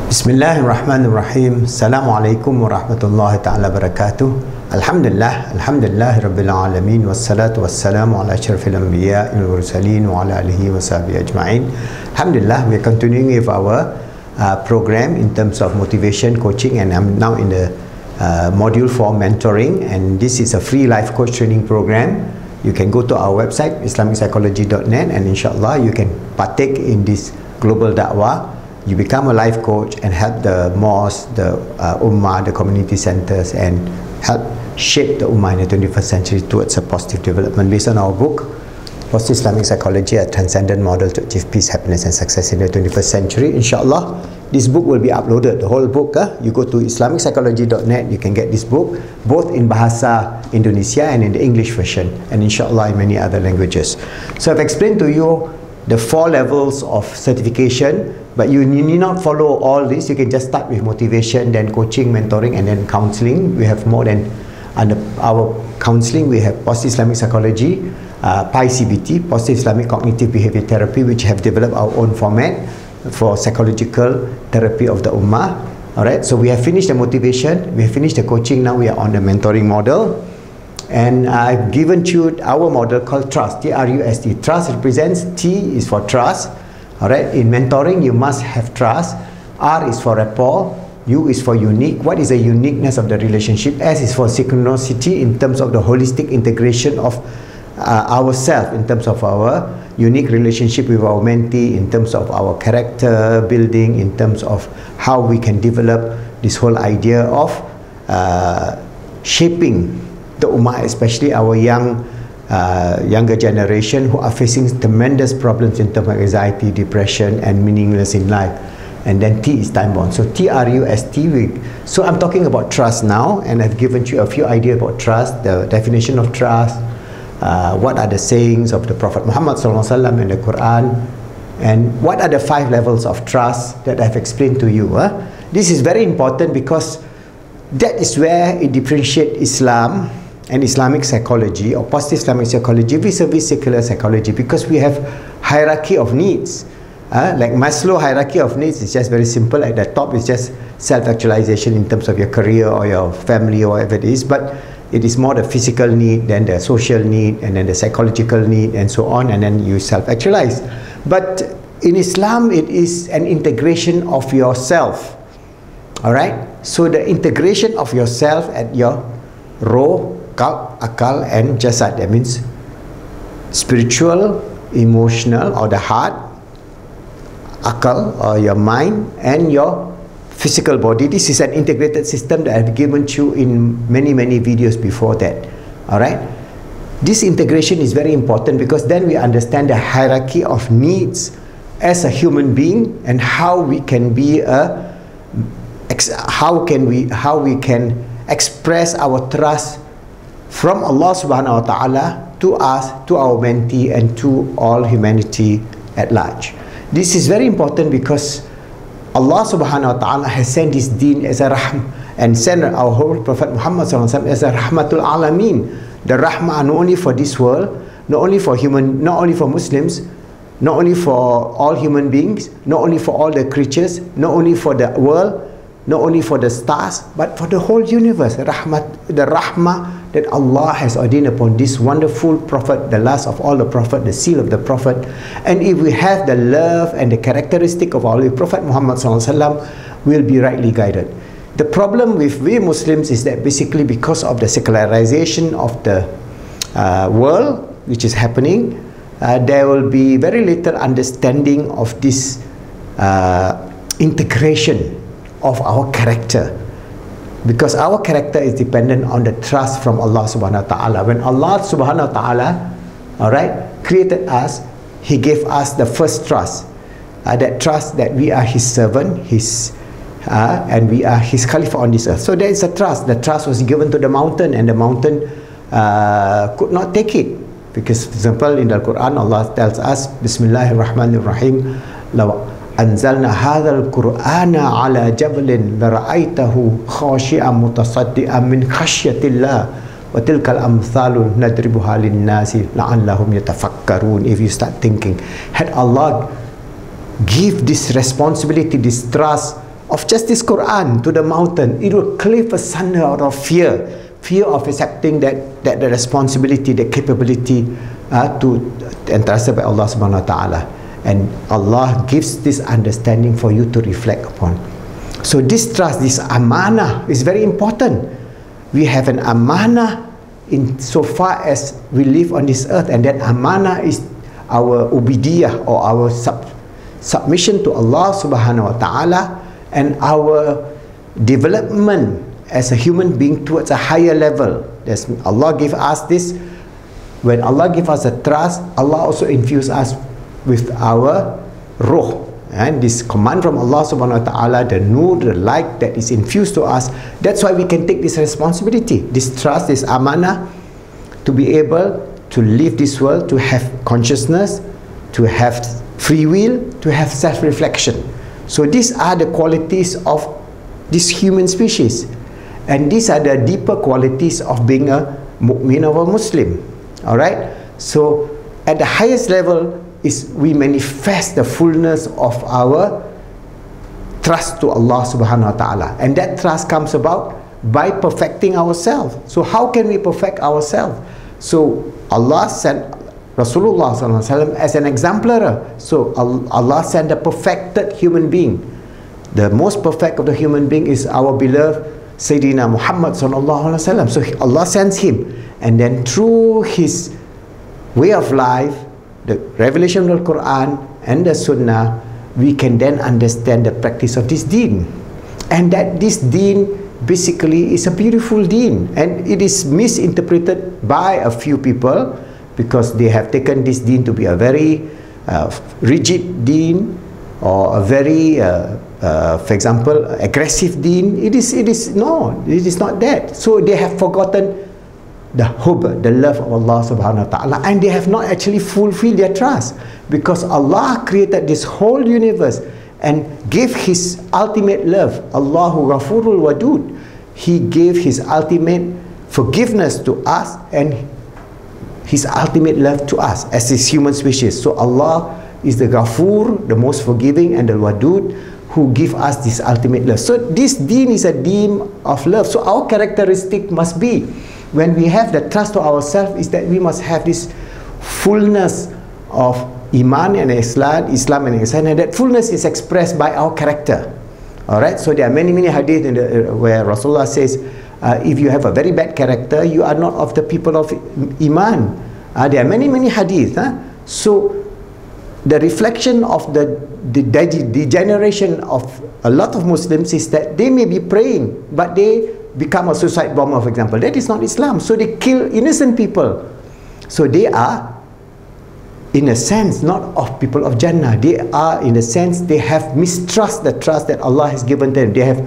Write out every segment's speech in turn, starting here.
Bismillahirrahmanirrahim. Assalamualaikum warahmatullahi ta'ala wabarakatuh. Alhamdulillah Rabbil Alamin. Wassalatu wassalamu ala asyrafil anbiya wal mursalin wa ala alihi wa sahbihi ajma'in. Alhamdulillah, we are continuing with our program in terms of motivation, coaching, and I'm now in the module for mentoring, and this is a free life coach training program. You can go to our website islamicspsychology.net and inshallah you can partake in this global da'wah. You become a life coach and help the mosque, the ummah, the community centers, and help shape the ummah in the 21st century towards a positive development based on our book, Positive Islamic Psychology, a transcendent model to achieve peace, happiness and success in the 21st century. Inshallah, this book will be uploaded, the whole book. You go to islamicspsychology.net, you can get this book, both in Bahasa Indonesia and in the English version, and inshallah in many other languages. So I've explained to you the 4 levels of certification, but you need not follow all this. You can just start with motivation, then coaching, mentoring, and then counseling. We have more than, under our counseling, we have Positive Islamic Psychology, PICBT, Positive Islamic Cognitive Behavior Therapy, which have developed our own format for psychological therapy of the ummah. Alright, so we have finished the motivation, we have finished the coaching, now we are on the mentoring model. And I've given you our model called trust, T-R-U-S-T. Trust represents, T is for trust. Alright, in mentoring you must have trust. R is for rapport, U is for unique. What is the uniqueness of the relationship? S is for synchronicity in terms of the holistic integration of ourselves, in terms of our unique relationship with our mentee, in terms of our character building, in terms of how we can develop this whole idea of shaping the ummah, especially our younger generation who are facing tremendous problems in terms of anxiety, depression, and meaningless in life. And then T is time bound. So T-R-U-S-T. So I'm talking about trust now, and I've given you a few ideas about trust, the definition of trust, what are the sayings of the Prophet Muhammad SAW in the Quran, and what are the 5 levels of trust that I've explained to you. This is very important because that is where it differentiates Islam and Islamic psychology, or positive Islamic psychology, vis-a-vis secular psychology, because we have hierarchy of needs. Like Maslow hierarchy of needs is just very simple. At the top is just self-actualization in terms of your career or your family or whatever it is, but it is more the physical need, then the social need, and then the psychological need, and so on, and then you self-actualize. But in Islam, it is an integration of yourself. Alright? So the integration of yourself at your roh, qalb, akal, and jasad. That means spiritual, emotional, or the heart, akal, or your mind, and your physical body. This is an integrated system that I've given you in many videos before that. Alright? This integration is very important because then we understand the hierarchy of needs as a human being, and how we can be how we can express our trust from Allah subhanahu wa ta'ala to us, to our mentee, and to all humanity at large. This is very important because Allah subhanahu wa ta'ala has sent this deen as a rahmah, and sent our whole Prophet Muhammad as a rahmatul alameen. The rahmah not only for this world, not only for Muslims, not only for all human beings, not only for all the creatures, not only for the world, not only for the stars, but for the whole universe. The rahmah that Allah has ordained upon this wonderful Prophet, the last of all the Prophet, the seal of the Prophet. And if we have the love and the characteristic of our Prophet Muhammad SAW, we'll be rightly guided. The problem with we Muslims is that basically because of the secularization of the world which is happening, there will be very little understanding of this integration of our character, because our character is dependent on the trust from Allah subhanahu wa ta'ala. When Allah subhanahu wa ta'ala, alright, created us, He gave us the first trust, that trust that we are His servant, and we are His Khalifa on this earth. So there is a trust. The trust was given to the mountain, and the mountain could not take it, because for example in the Quran Allah tells us, Bismillahirrahmanirrahim, أنزلنا هذا القرآن على جبل لرأيته خاشعا متصدعا من خشية الله وتلك الأمثال نضربها للناس لعلهم يتفكرون. If you start thinking, had Allah give this responsibility, this trust of just this Quran to the mountain, it will cleave asunder out of fear of accepting that the responsibility, the capability to entrusted by Allah subhanahu wa ta'ala. And Allah gives this understanding for you to reflect upon. So this trust, this amanah is very important. We have an amanah in so far as we live on this earth, and that amanah is our ubudiyah, or our submission to Allah subhanahu wa ta'ala, and our development as a human being towards a higher level. Allah gave us this. When Allah gives us a trust, Allah also infuse us with our ruh, and this command from Allah subhanahu wa ta'ala, the nur, the light that is infused to us. That's why we can take this responsibility, this trust, this amanah, to be able to live this world, to have consciousness, to have free will, to have self-reflection. So these are the qualities of this human species, and these are the deeper qualities of being a mu'min or a Muslim. Alright, so at the highest level is we manifest the fullness of our trust to Allah subhanahu wa ta'ala, and that trust comes about by perfecting ourselves. So how can we perfect ourselves? So Allah sent Rasulullah sallallahu alaihi wasallam as an exemplar. So Allah sent a perfected human being. The most perfect of the human being is our beloved Sayyidina Muhammad sallallahu alaihi wasallam. So Allah sends him, and then through his way of life, the revelation of the Quran and the Sunnah, we can then understand the practice of this deen. And that this deen basically is a beautiful deen, and it is misinterpreted by a few people because they have taken this deen to be a very rigid deen, or a very for example, aggressive deen. It is not that. So they have forgotten the hub, the love of Allah subhanahu wa ta'ala, and they have not actually fulfilled their trust, because Allah created this whole universe and gave his ultimate love. Allahu Ghafurul Wadud. He gave his ultimate forgiveness to us and his ultimate love to us as his human species. So Allah is the Ghafur, the most forgiving, and the Wadud, who give us this ultimate love. So this deen is a deen of love. So our characteristic must be, when we have the trust to ourselves, is that we must have this fullness of Iman and Islam and Ihsan, and that fullness is expressed by our character. Alright, so there are many hadith where Rasulullah says, if you have a very bad character, you are not of the people of Iman. There are many hadith. So the reflection of the degeneration of a lot of Muslims is that they may be praying, but they become a suicide bomber, for example. That is not Islam. So they kill innocent people. So they are, in a sense, not of people of Jannah. They are, in a sense, they have mistrust the trust that Allah has given them. They have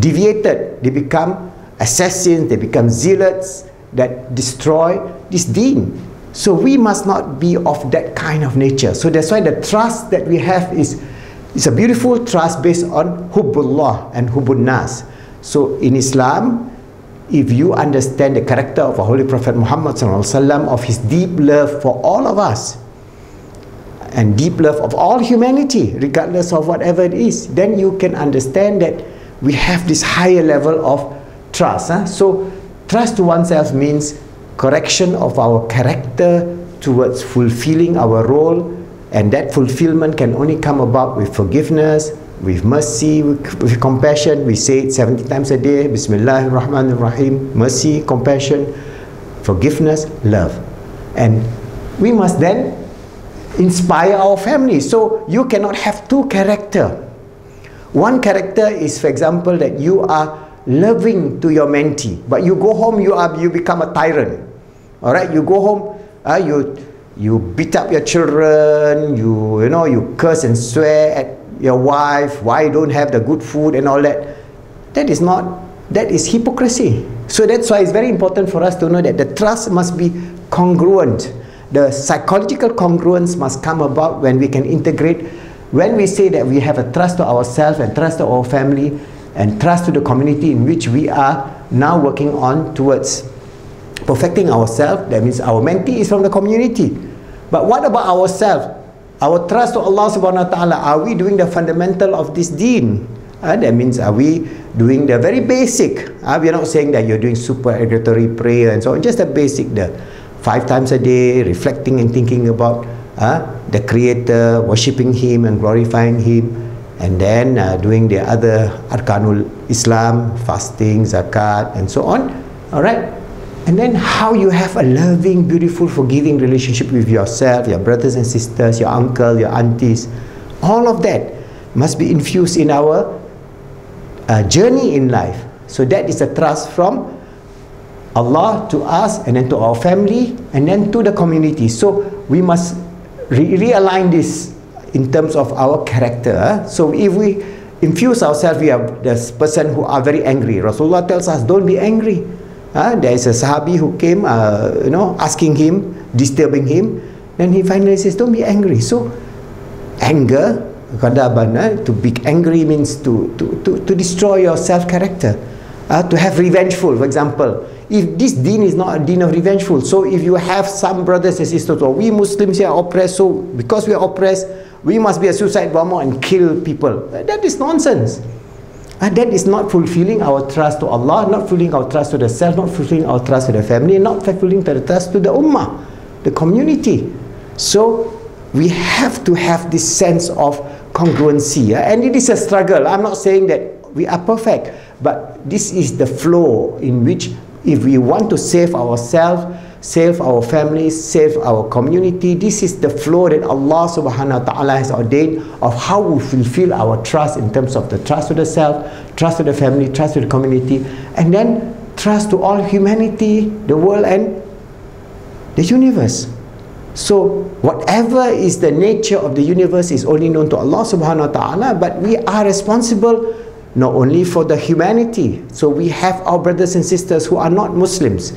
deviated. They become assassins. They become zealots that destroy this deen. So we must not be of that kind of nature. So that's why the trust that we have is a beautiful trust based on Hubbullah and Hubbun Nas. So in Islam, if you understand the character of our Holy Prophet Muhammad sallallahu alaihi wasallam, of his deep love for all of us, and deep love of all humanity, regardless of whatever it is, then you can understand that we have this higher level of trust. So trust to oneself means correction of our character towards fulfilling our role, and that fulfillment can only come about with forgiveness, with mercy, with compassion. We say it 70 times a day. Bismillahir Rahmanir Rahim. Mercy, compassion, forgiveness, love. And we must then inspire our family. So you cannot have two characters. One character is, for example, that you are loving to your mentee, but you go home, you become a tyrant. All right, you go home, you beat up your children, you curse and swear at your wife, why you don't have the good food and all that. That is hypocrisy. So that's why it's very important for us to know that the trust must be congruent. The psychological congruence must come about when we can integrate, when we say that we have a trust to ourselves and trust to our family and trust to the community in which we are now working on towards perfecting ourselves. That means our mentee is from the community. But what about ourselves? Our trust to Allah subhanahu wa ta'ala, are we doing the fundamental of this deen? That means, are we doing the very basic? We are not saying that you're doing supererogatory prayer and so on, just the basic, the 5 times a day, reflecting and thinking about the Creator, worshipping Him and glorifying Him, and then doing the other Arkanul Islam, fasting, zakat, and so on. Alright? And then how you have a loving, beautiful, forgiving relationship with yourself, your brothers and sisters, your uncle, your aunties. All of that must be infused in our journey in life. So that is a trust from Allah to us, and then to our family, and then to the community. So we must realign this in terms of our character. So if we infuse ourselves, we are this person who are very angry. Rasulullah tells us, don't be angry. There is a Sahabi who came, asking him, disturbing him. Then he finally says, don't be angry. So anger, to be angry means to destroy your self-character, to have revengeful. For example, if this deen is not a deen of revengeful, so if you have some brothers and sisters, or we Muslims here are oppressed, so because we are oppressed, we must be a suicide bomber and kill people. That is nonsense. That is not fulfilling our trust to Allah, not fulfilling our trust to the self, not fulfilling our trust to the family, not fulfilling the trust to the ummah, the community. So we have to have this sense of congruency, and it is a struggle. I'm not saying that we are perfect, but this is the flow in which, if we want to save ourselves, save our families, save our community, this is the flow that Allah subhanahu wa ta'ala has ordained of how we fulfill our trust in terms of the trust to the self, trust to the family, trust to the community, and then trust to all humanity, the world and the universe. So whatever is the nature of the universe is only known to Allah subhanahu wa ta'ala, but we are responsible not only for the humanity. So we have our brothers and sisters who are not Muslims.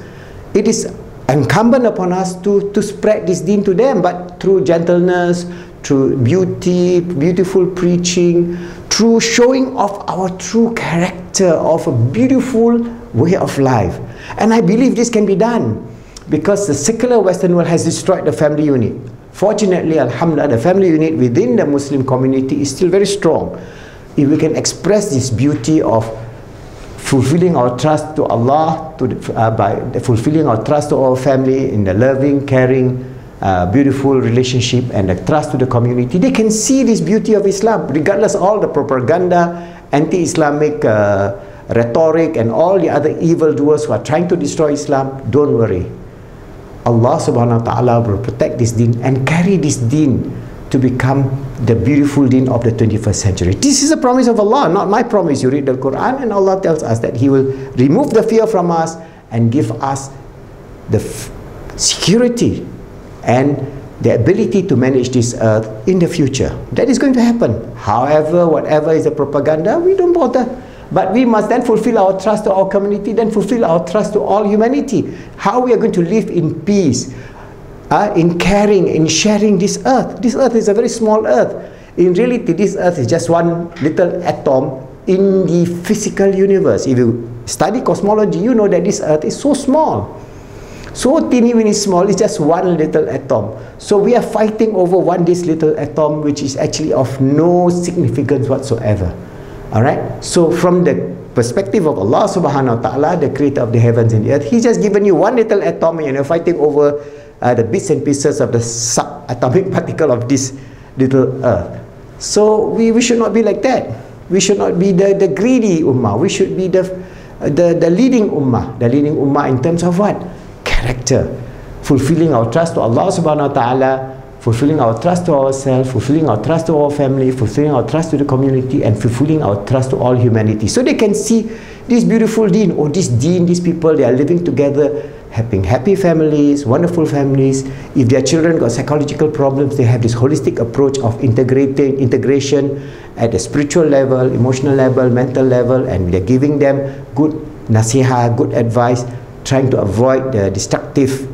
It is incumbent upon us to spread this deen to them, but through gentleness, through beauty, beautiful preaching, through showing off our true character of a beautiful way of life. And I believe this can be done because the secular Western world has destroyed the family unit. Fortunately, alhamdulillah, the family unit within the Muslim community is still very strong. If we can express this beauty of fulfilling our trust to Allah, by fulfilling our trust to our family in the loving, caring, beautiful relationship, and the trust to the community, they can see this beauty of Islam, regardless of all the propaganda, anti-Islamic rhetoric, and all the other evildoers who are trying to destroy Islam. Don't worry. Allah subhanahu wa ta'ala will protect this deen and carry this deen to become the beautiful deen of the 21st century. This is a promise of Allah, not my promise. You read the Quran and Allah tells us that He will remove the fear from us and give us the security and the ability to manage this earth in the future. That is going to happen. However, whatever is the propaganda, we don't bother. But we must then fulfill our trust to our community, then fulfill our trust to all humanity. How we are going to live in peace, in caring, in sharing this earth. This earth is a very small earth. In reality, this earth is just one little atom in the physical universe. If you study cosmology, you know that this earth is so small. So teeny weeny small, it's just one little atom. So we are fighting over this little atom, which is actually of no significance whatsoever. Alright? So from the perspective of Allah subhanahu wa ta'ala, the creator of the heavens and the earth, He's just given you one little atom and you're fighting over the bits and pieces of the subatomic particle of this little earth. So we should not be like that. We should not be the greedy ummah. We should be the leading ummah. The leading ummah in terms of what? Character. Fulfilling our trust to Allah subhanahu wa ta'ala, fulfilling our trust to ourselves, fulfilling our trust to our family, fulfilling our trust to the community, and fulfilling our trust to all humanity. So they can see this beautiful deen, or this deen, these people, they are living together, having happy families, wonderful families. If their children got psychological problems, they have this holistic approach of integration at the spiritual level, emotional level, mental level, and they're giving them good nasiha, good advice, trying to avoid the destructive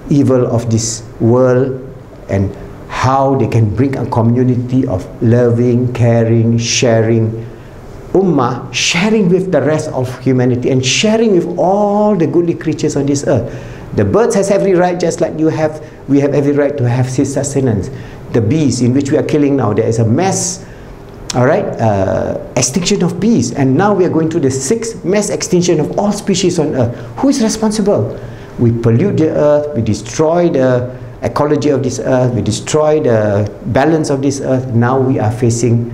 evil of this world, and how they can bring a community of loving, caring, sharing ummah, sharing with the rest of humanity and sharing with all the goodly creatures on this earth. The birds has every right, just like we have every right to have sustenance. The bees in which we are killing now, there is a mass, alright, extinction of bees, and now we are going through the 6th mass extinction of all species on earth. Who is responsible? We pollute the earth, we destroy the ecology of this earth, we destroy the balance of this earth. Now we are facing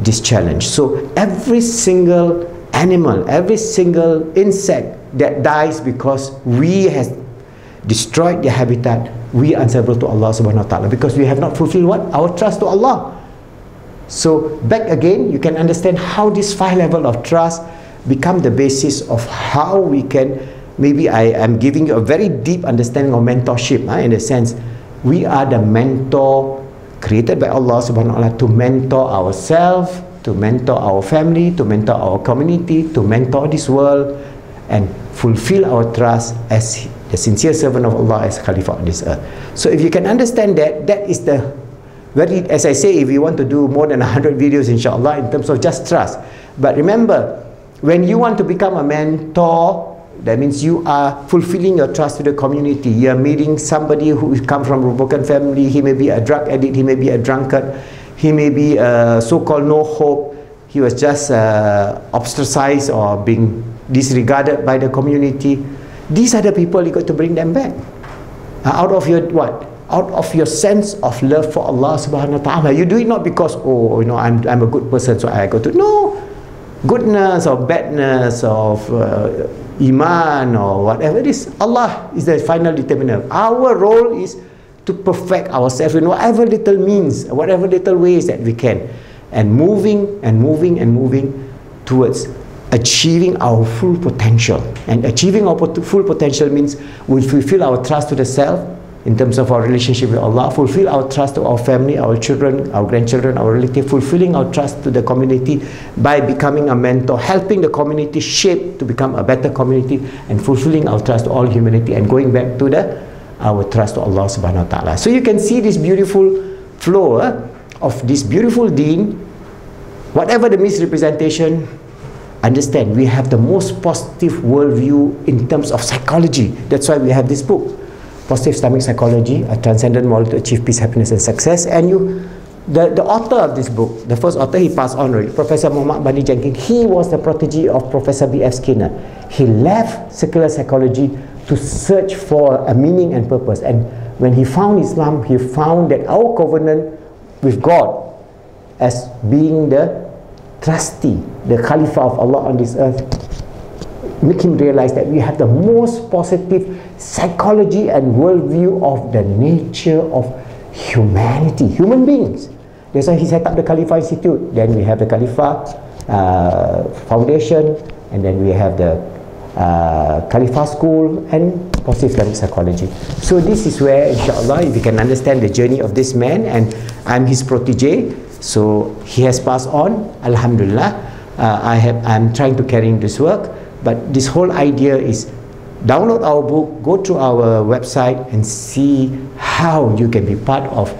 this challenge. So every single animal, every single insect that dies because we have destroyed their habitat, we are answerable to Allah subhanahu wa ta'ala, because we have not fulfilled what? Our trust to Allah. So back again, you can understand how this 5 level of trust become the basis of how we can, maybe I am giving you a very deep understanding of mentorship, in the sense we are the mentor created by Allah subhanahu wa ta'ala to mentor ourselves, to mentor our family, to mentor our community, to mentor this world, and fulfill our trust as the sincere servant of Allah, as Khalifa on this earth. So if you can understand that, that is the very, as I say, if you want to do more than 100 videos inshallah in terms of just trust. But remember, when you want to become a mentor, that means you are fulfilling your trust to the community. You are meeting somebody who comes from a broken family. He may be a drug addict, he may be a drunkard, he may be a so-called no hope. He was just ostracized or being disregarded by the community. These are the people you got to bring them back. Out of your what? Out of your sense of love for Allah subhanahu wa ta'ala. You do it not because, oh, you know, I'm a good person, so I go to, no. Goodness or badness of iman or whatever it is, Allah is the final determiner. Our role is to perfect ourselves in whatever little means, whatever little ways that we can, and moving and moving and moving towards achieving our full potential. And achieving our full potential means we fulfill our trust to the self in terms of our relationship with Allah, fulfill our trust to our family, our children, our grandchildren, our relatives, fulfilling our trust to the community by becoming a mentor, helping the community shape to become a better community, and fulfilling our trust to all humanity, and going back to our trust to Allah subhanahu wa ta'ala. So you can see this beautiful flow of this beautiful deen. Whatever the misrepresentation, understand we have the most positive worldview in terms of psychology. That's why we have this book, Positive Islamic Psychology, a transcendent model to achieve peace, happiness and success. And the author of this book, the first author, he passed on already, Professor Muhammad Bani Jenkins. He was the protege of Professor B.F. Skinner. He left secular psychology to search for a meaning and purpose. And when he found Islam, he found that our covenant with God as being the trustee, the Khalifa of Allah on this earth, make him realize that we have the most positive psychology and worldview of the nature of humanity, human beings. That's why he set up the Khalifa Institute. Then we have the Khalifa Foundation, and then we have the Khalifa School and Positive Islamic Psychology. So this is where, inshallah, if you can understand the journey of this man, and I'm his protege, so he has passed on, alhamdulillah. I'm trying to carry this work, but this whole idea is download our book, go to our website and see how you can be part of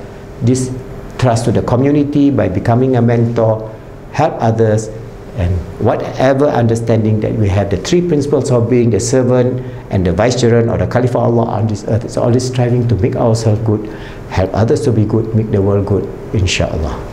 this trust to the community by becoming a mentor, help others, and whatever understanding that we have, the 3 principles of being the servant and the vicegerent or the Caliph of Allah on this earth. It's always striving to make ourselves good, help others to be good, make the world good, inshallah.